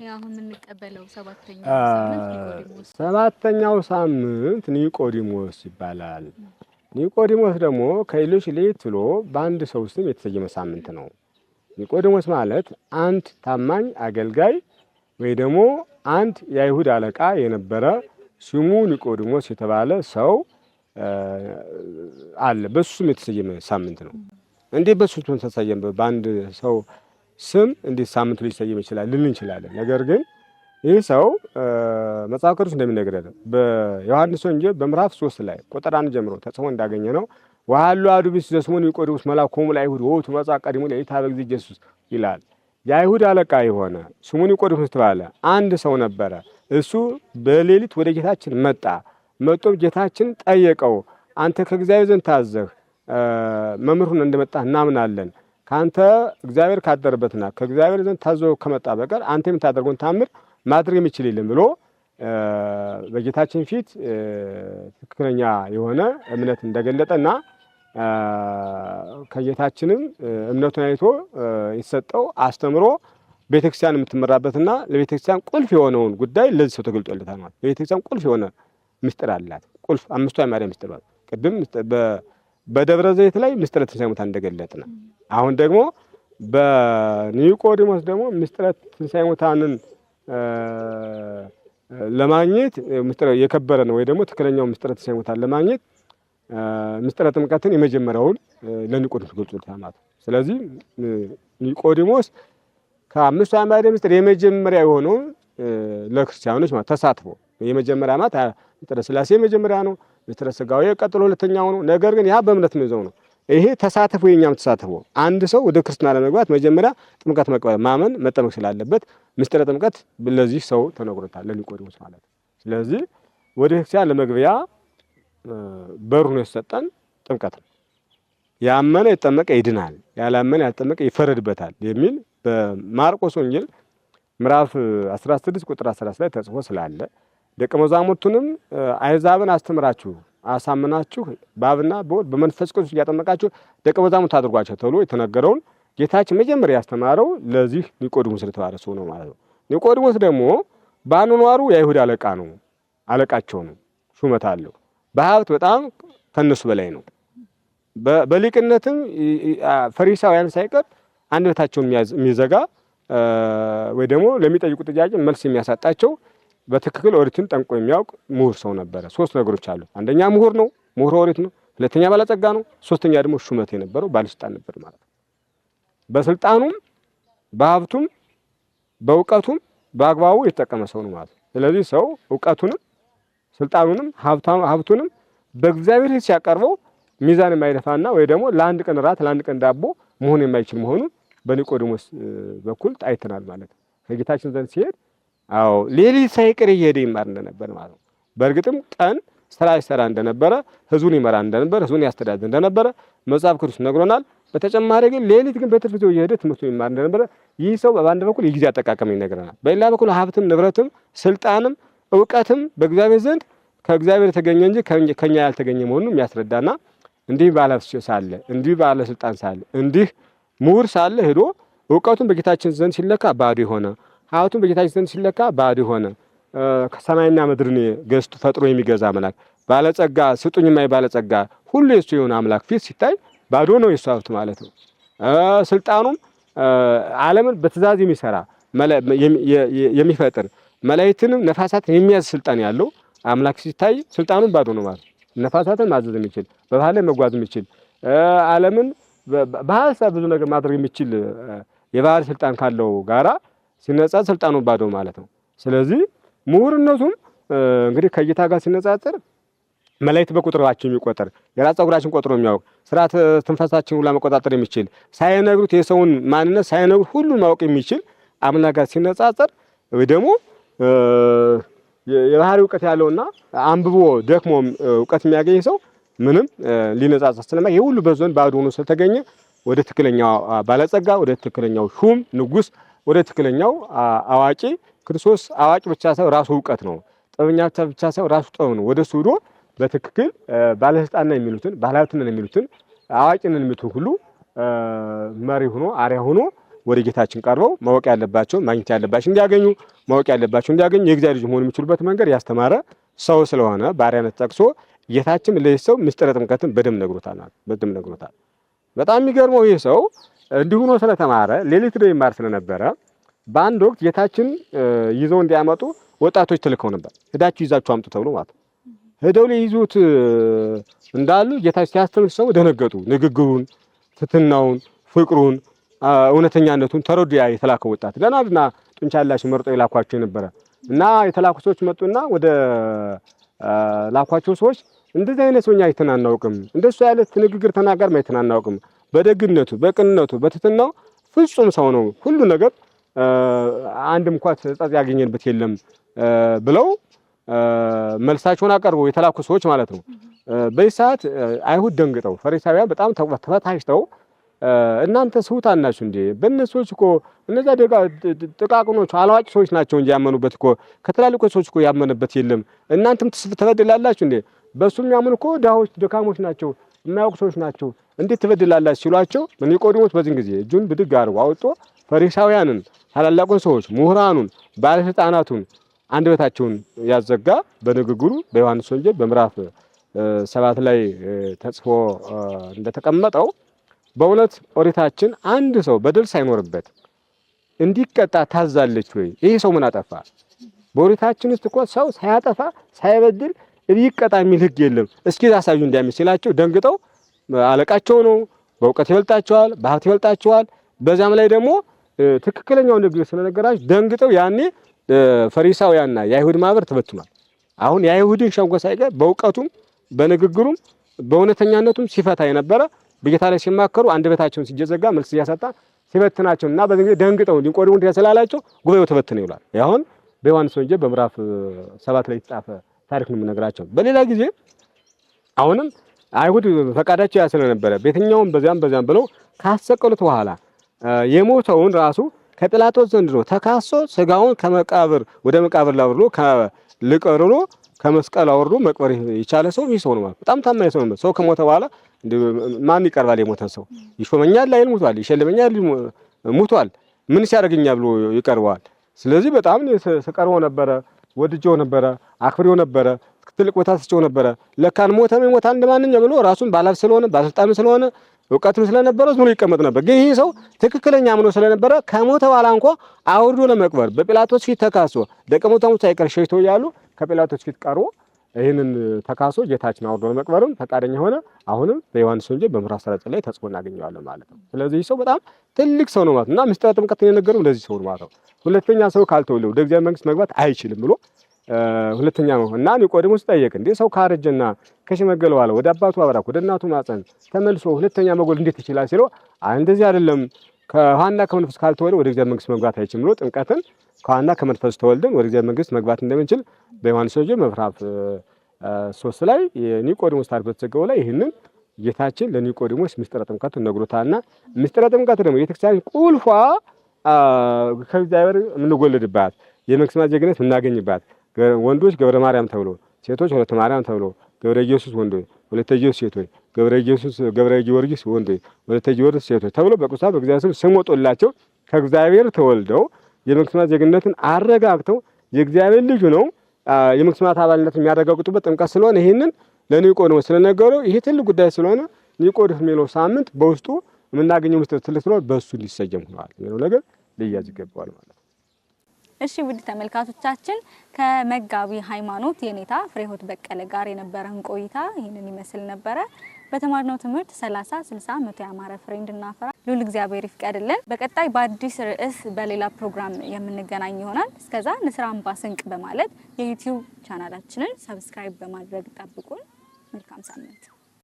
አሁን የምንቀበለው ሰባተኛው ሳምንት ኒቆዲሞስ ይባላል። ኒቆዲሞስ ደግሞ ከሌሎች ለየት ብሎ በአንድ ሰው ስም የተሰየመ ሳምንት ነው። ኒቆዲሞስ ማለት አንድ ታማኝ አገልጋይ ወይ ደግሞ አንድ የአይሁድ አለቃ የነበረ ስሙ ኒቆዲሞስ የተባለ ሰው አለ። በሱ ስም የተሰየመ ሳምንት ነው። እንዴ በሱ ስም ተሰየመ? በአንድ ሰው ስም እንዴት ሳምንቱ ሊሰየም ይችላል ልልን እንችላለን። ነገር ግን ይህ ሰው መጽሐፍ ቅዱስ እንደሚነግረን በዮሐንስ ወንጌል በምዕራፍ 3 ላይ ቁጥር 1 ጀምሮ ተጽፎ እንዳገኘ ነው ወሃሉ አሐዱ ብእሲ ዘስሙ ኒቆዲሞስ መልአኮሙ ለአይሁድ ወውእቱ መጽአ ቀዲሙ ለኢታበ እግዚእ ኢየሱስ ይላል። የአይሁድ አለቃ የሆነ ስሙ ኒቆዲሞስ የተባለ አንድ ሰው ነበረ። እሱ በሌሊት ወደ ጌታችን መጥቶ ጌታችን ጠየቀው፣ አንተ ከእግዚአብሔር ዘንድ ታዘህ መምህር ሆነህ እንደመጣህ እናምናለን። ካንተ እግዚአብሔር ካደረበትና ከእግዚአብሔር ዘንድ ታዞ ከመጣ በቀር አንተ የምታደርገውን ታምር ማድረግ የሚችል የለም ብሎ በጌታችን ፊት ትክክለኛ የሆነ እምነት እንደገለጠና ከጌታችንም እምነቱን አይቶ የተሰጠው አስተምሮ ቤተክርስቲያን የምትመራበትና ለቤተክርስቲያን ቁልፍ የሆነውን ጉዳይ ለዚህ ሰው ተገልጦለታል ማለት። ቤተክርስቲያን ቁልፍ የሆነ ምስጢር አላት። ቁልፍ አምስቱ አዕማደ ምስጢር ማለት ቅድም በደብረ ዘይት ላይ ምስጢረ ትንሣኤ ሙታን እንደገለጥን አሁን ደግሞ በኒቆዲሞስ ደግሞ ምስጢረ ትንሣኤ ሙታንን ለማግኘት ምስጢር የከበረ ነው ወይ ደግሞ ትክክለኛው ምስጢረ ትንሣኤ ሙታን ለማግኘት ምስጢረ ጥምቀትን የመጀመሪያውን ለኒቆዲሞስ ገልጾታል ማለት። ስለዚህ ኒቆዲሞስ ከአምስቱ አዕማደ ምስጢር የመጀመሪያ የሆነው ለክርስቲያኖች ማለት ተሳትፎ የመጀመሪያ ማለት ምስጢረ ሥላሴ የመጀመሪያ ነው። ምስጢረ ሥጋዌ ቀጥሎ ሁለተኛው ነው። ነገር ግን ያ በእምነት ነው ይዘው ነው። ይሄ ተሳትፎ የኛም ተሳትፎ አንድ ሰው ወደ ክርስትና ለመግባት መጀመሪያ ጥምቀት መቀበል ማመን መጠመቅ ስላለበት ምስጢረ ጥምቀት ለዚህ ሰው ተነግሮታል ለኒቆዲሞስ ማለት። ስለዚህ ወደ ክርስቲያን ለመግቢያ በሩ ነው የተሰጠን ጥምቀት ነው። ያመነ የተጠመቀ ይድናል፣ ያላመነ ያልተጠመቀ ይፈረድበታል የሚል በማርቆስ ወንጌል ምዕራፍ 16 ቁጥር 14 ላይ ተጽፎ ስላለ ደቀ መዛሙርቱንም አሕዛብን አስተምራችሁ አሳምናችሁ በአብና በወልድ በመንፈስ ቅዱስ እያጠመቃችሁ ደቀ መዛሙርት አድርጓቸው ተብሎ የተነገረውን ጌታችን መጀመሪያ ያስተማረው ለዚህ ኒቆዲሞስ ለተባለ ሰው ነው ማለት ነው። ኒቆዲሞስ ደግሞ በአኗኗሩ የአይሁድ አለቃ ነው፣ አለቃቸው ነው፣ ሹመት አለው። በሀብት በጣም ከነሱ በላይ ነው። በሊቅነትም ፈሪሳውያን ሳይቀር አንደበታቸውን የሚዘጋ ወይ ደግሞ ለሚጠይቁት ጥያቄ መልስ የሚያሳጣቸው በትክክል ኦሪትን ጠንቆ የሚያውቅ ምሁር ሰው ነበረ። ሶስት ነገሮች አሉ። አንደኛ ምሁር ነው፣ ምሁር ኦሪት ነው። ሁለተኛ ባለጸጋ ነው። ሶስተኛ ደግሞ ሹመት የነበረው ባለስልጣን ነበር ማለት ነው። በስልጣኑም በሀብቱም በእውቀቱም በአግባቡ የተጠቀመ ሰው ነው ማለት ነው። ስለዚህ ሰው እውቀቱንም ስልጣኑንም ሀብቱንም በእግዚአብሔር ፊት ሲያቀርበው ሚዛን የማይደፋና ወይ ደግሞ ለአንድ ቀን ራት ለአንድ ቀን ዳቦ መሆን የማይችል መሆኑን በኒቆዲሞስ በኩል አይተናል ማለት ነው። ከጌታችን ዘንድ ሲሄድ አዎ ሌሊት ሳይቀር እየሄደ ይማር እንደነበር ማለት ነው። በእርግጥም ቀን ስራ ይሰራ እንደነበረ፣ ህዝቡን ይመራ እንደነበረ፣ ህዝቡን ያስተዳድር እንደነበረ መጽሐፍ ቅዱስ ነግሮናል። በተጨማሪ ግን ሌሊት ግን በትርፍ ጊዜው እየሄደ ትምህርቱን ይማር እንደነበረ ይህ ሰው በአንድ በኩል የጊዜ አጠቃቀም ይነግረናል። በሌላ በኩል ሀብትም ንብረትም ስልጣንም እውቀትም በእግዚአብሔር ዘንድ ከእግዚአብሔር የተገኘ እንጂ ከኛ ያልተገኘ መሆኑን የሚያስረዳና እንዲህ ባለሀብት ሳለ እንዲህ ባለስልጣን ሳለ እንዲህ ምሁር ሳለ ሄዶ እውቀቱን በጌታችን ዘንድ ሲለካ ባዶ የሆነ ሀብቱን በጌታችን ዘንድ ሲለካ ባዶ የሆነ ከሰማይና ምድርን ገዝቶ ፈጥሮ የሚገዛ አምላክ ባለጸጋ ስጡኝ የማይ ባለጸጋ ሁሉ የሱ የሆነ አምላክ ፊት ሲታይ ባዶ ነው የሱ ሀብት ማለት ነው። ስልጣኑም ዓለምን በትእዛዝ የሚሰራ የሚፈጥር መላእክትንም ነፋሳትን የሚያዝ ስልጣን ያለው አምላክ ሲታይ ስልጣኑን ባዶ ነው ማለት ነው። ነፋሳትን ማዘዝ የሚችል በባህር ላይ መጓዝ የሚችል ዓለምን በሐሳብ ብዙ ነገር ማድረግ የሚችል የባህር ስልጣን ካለው ጋራ ሲነጻጸር ስልጣኑ ባዶ ማለት ነው። ስለዚህ ምሁርነቱም እንግዲህ ከጌታ ጋር ሲነጻጸር መላእክት በቁጥራቸው የሚቆጠር የራስ ፀጉራችን ቆጥሮ የሚያውቅ ስርዓተ ትንፋሳችን ሁሉ መቆጣጠር የሚችል ሳይነግሩት የሰውን ማንነት ሳይነግሩት ሁሉን ማወቅ የሚችል አምላክ ጋር ሲነጻጸር ወይ ደግሞ የባህሪ እውቀት ያለውና አንብቦ ደክሞ እውቀት የሚያገኝ ሰው ምንም ሊነጻጸር ስለማይ የሁሉ በዞን ባዶ ሆኖ ስለተገኘ ወደ ትክክለኛው ባለጸጋ ወደ ትክክለኛው ሹም ንጉስ ወደ ትክክለኛው አዋቂ ክርስቶስ አዋቂ ብቻ ሳይሆን ራሱ እውቀት ነው። ጥበበኛ ብቻ ሳይሆን ራሱ ጥበብ ነው። ወደ ሱዶ በትክክል ባለስልጣን ነው የሚሉትን ባለሀብት ነው የሚሉትን አዋቂ ነው የሚሉትን ሁሉ መሪ ሆኖ አሪያ ሆኖ ወደ ጌታችን ቀርበው ማወቅ ያለባቸው ማግኘት ያለባቸው እንዲያገኙ ማወቅ ያለባቸው እንዲያገኙ የእግዚአብሔር ልጅ መሆን የሚችሉበት መንገድ ያስተማረ ሰው ስለሆነ ባሪያነት ጠቅሶ ጌታችን ለዚህ ሰው ምስጢረ ጥምቀትን በደንብ ነግሮታል። በጣም የሚገርመው ይህ ሰው እንዲሁ ነው ስለተማረ ሌሊት ነው ይማር ስለነበረ በአንድ ወቅት ጌታችን ይዘው እንዲያመጡ ወጣቶች ተልከው ነበር። ሄዳችሁ ይዛችሁ አምጡ ተብሎ ማለት ነው። ሄደው ሊይዙት እንዳሉ ጌታችን ሲያስተምር ሰው ደነገጡ። ንግግሩን፣ ትትናውን፣ ፍቅሩን፣ እውነተኛነቱን ተረዱ። ያ የተላከው ወጣት ገናና ጡንቻ ያላቸው መርጦ የላኳቸው ነበረ እና የተላኩ ሰዎች መጡና ወደ ላኳቸው ሰዎች እንደዚህ አይነት ሰውኛ አይተናናውቅም፣ እንደሱ ያለ ንግግር ተናጋር ማይተናናውቅም፣ በደግነቱ፣ በቅንነቱ፣ በትትናው ፍጹም ሰው ነው፣ ሁሉ ነገር አንድም እንኳን ተጻጽ ያገኘንበት የለም ብለው መልሳቸውን አቀርበው የተላኩ ሰዎች ማለት ነው። በዚህ ሰዓት አይሁድ ደንግጠው ፈሪሳውያን በጣም ተፈታሽተው እናንተ ስሁታን ናችሁ እንዴ? በእነሱዎች እኮ እነዛ ጥቃቅኖች አላዋቂ ሰዎች ናቸው እንጂ ያመኑበት እኮ ከትላልቆች ሰዎች እኮ ያመነበት የለም። እናንተም ትበድላላችሁ እንዴ? በሱ የሚያምኑ እኮ ድሃዎች ደካሞች ናቸው፣ የማያውቁ ሰዎች ናቸው። እንዴት ትበድላላችሁ ሲሏቸው ኒቆዲሞስ በዚህ ጊዜ እጁን ብድግ አድርጎ አውጥቶ ፈሪሳውያንን፣ ታላላቁን ሰዎች፣ ምሁራኑን፣ ባለስልጣናቱን አንደበታቸውን ያዘጋ በንግግሩ በዮሐንስ ወንጌል በምዕራፍ 7 ላይ ተጽፎ እንደተቀመጠው በእውነት ኦሪታችን አንድ ሰው በደል ሳይኖርበት እንዲቀጣ ታዛለች ወይ? ይሄ ሰው ምን አጠፋ? በኦሪታችን ውስጥ እኮ ሰው ሳያጠፋ ሳይበድል ይቀጣ የሚል ሕግ የለም። እስኪ ታሳዩ እንዲያምስ ሲላቸው ደንግጠው አለቃቸው ነው፣ በእውቀት ይበልጣቸዋል፣ በሀብት ይበልጣቸዋል። በዛም ላይ ደግሞ ትክክለኛው ንግግር ስለነገራቸው ደንግጠው ያኔ ፈሪሳውያንና የአይሁድ ማህበር ተበትኗል። አሁን የአይሁድን ሸንጎ ሳይቀር በእውቀቱም በንግግሩም በእውነተኛነቱም ሲፈታ የነበረ በጌታ ላይ ሲማከሩ አንደበታቸውን ሲጀዘጋ መልስ እያሰጣ ሲበትናቸው እና በዚህ ጊዜ ደንግጠው ኒቆዲሞስ ስላላቸው ጉባኤው ተበትነ ይውላል። አሁን በዮሐንስ ወንጌል በምዕራፍ 7 ላይ የተጻፈ ታሪክ ነው የምነግራቸው። በሌላ ጊዜ አሁንም አይሁድ ፈቃዳቸው ያ ስለነበረ በየትኛውም በዚያም ብለው ካሰቀሉት በኋላ የሞተውን ራሱ ከጲላጦስ ዘንድ ነው ተካሶ ስጋውን ከመቃብር ወደ መቃብር ላወርዶ ልቀርሎ ከመስቀል አወርዶ መቅበር የቻለ ሰው ይህ ሰው ነው ማለት በጣም ታማኝ ሰው ነው። ሰው ከሞተ በኋላ ማን ይቀርባል? የሞተ ሰው ይሾመኛል ላይ ሙቷል፣ ይሸልመኛል ሙቷል፣ ምን ሲያደርግኛል ብሎ ይቀርባል። ስለዚህ በጣም ተቀርቦ ነበረ፣ ወድጆው ነበረ፣ አክብሬው ነበረ፣ ትልቅ ቦታ ሰጥቼው ነበረ። ለካን ሞተም ይሞታል እንደማንኛውም ብሎ ራሱን ባላፍ ስለሆነ ባለስልጣን ስለሆነ እውቀትም ስለነበረ ዝም ብሎ ይቀመጥ ነበር። ግን ይህ ሰው ትክክለኛ አምኖ ስለነበረ ከሞተ በኋላ እንኳን አውርዶ ለመቅበር በጲላጦስ ፊት ተካሶ ደቀ መዛሙርቱ ሳይቀር ሸሽተው እያሉ ከጲላጦስ ፊት ቀርቦ ይህንን ተካሶ ጌታችን አውርዶ ለመቅበርም ፈቃደኛ ሆነ። አሁንም በዮሐንስ ወንጌል በምዕራፍ 19 ላይ ተጽፎ እናገኘዋለን ማለት ነው። ስለዚህ ሰው በጣም ትልቅ ሰው ነው ማለት እና ምስጢረ ጥምቀትን የነገረው እንደዚህ ሰው ነው ማለት ነው። ሁለተኛ ሰው ካልተወለደ ወደ እግዚአብሔር መንግስት መግባት አይችልም ብሎ ሁለተኛ ነው እና ኒቆዲሞስ ጠየቀ። እንዴ ሰው ካረጀና ከሸመገለ በኋላ ወደ አባቱ አብራክ ወደ እናቱ ማፀን ተመልሶ ሁለተኛ መጎል እንዴት ይችላል ሲለው እንደዚህ አይደለም ከውሃና ከመንፈስ ካልተወለደ ወደ እግዚአብሔር መንግስት መግባት አይችልም ብሎ ጥምቀትን ከውሃና ከመንፈስ ተወልደን ወደ እግዚአብሔር መንግስት መግባት እንደምንችል በዮሐንስ ወንጌል ምዕራፍ 3 ላይ የኒቆዲሞስ ታሪክ በተዘገበው ላይ ይህንን ጌታችን ለኒቆዲሞስ ምስጢረ ጥምቀትን ነግሮታልና ምስጢረ ጥምቀት ደግሞ የቤተክርስቲያን ቁልፏ ከእግዚአብሔር የምንወለድባት የመንግስት ዜግነት የምናገኝባት ወንዶች ገብረ ማርያም ተብሎ ሴቶች ወለተ ማርያም ተብሎ ገብረ ኢየሱስ ወንዶች ወለተ ኢየሱስ ሴቶች ገብረ ጊዮርጊስ ወንዶች ወለተ ጊዮርጊስ ሴቶች ተብሎ በቅዱሳን በእግዚአብሔር ስም ወጥቶላቸው ከእግዚአብሔር ተወልደው የመንግስት ዜግነትን አረጋግተው የእግዚአብሔር ልጅ ነው የመንግስት አባልነት የሚያረጋግጡበት ጥምቀት ስለሆነ ይሄንን ለኒቆዲሞስ ስለነገረው ይሄ ትልቅ ጉዳይ ስለሆነ ኒቆዲሞስ የሚለው ሳምንት በውስጡ የምናገኘው ምስጢር ትልቅ ስለሆነ በእሱ ሊሰየም ሆኗል የሚለው ነገር ሊያዝ ይገባዋል ማለት ነው። እሺ ውድ ተመልካቾቻችን ከመጋቢ ሃይማኖት የኔታ ፍሬህይወት በቀለ ጋር የነበረን ቆይታ ይህንን ይመስል ነበረ። በተማርነው ትምህርት 30 60 100 ያማረ ፍሬ እንድናፈራ ልዑል እግዚአብሔር ይፍቀድልን። በቀጣይ በአዲስ ርዕስ በሌላ ፕሮግራም የምንገናኝ ይሆናል። እስከዛ ንስር አምባ ስንቅ በማለት የዩቲዩብ ቻናላችንን ሰብስክራይብ በማድረግ ጠብቁን። መልካም ሳምንት።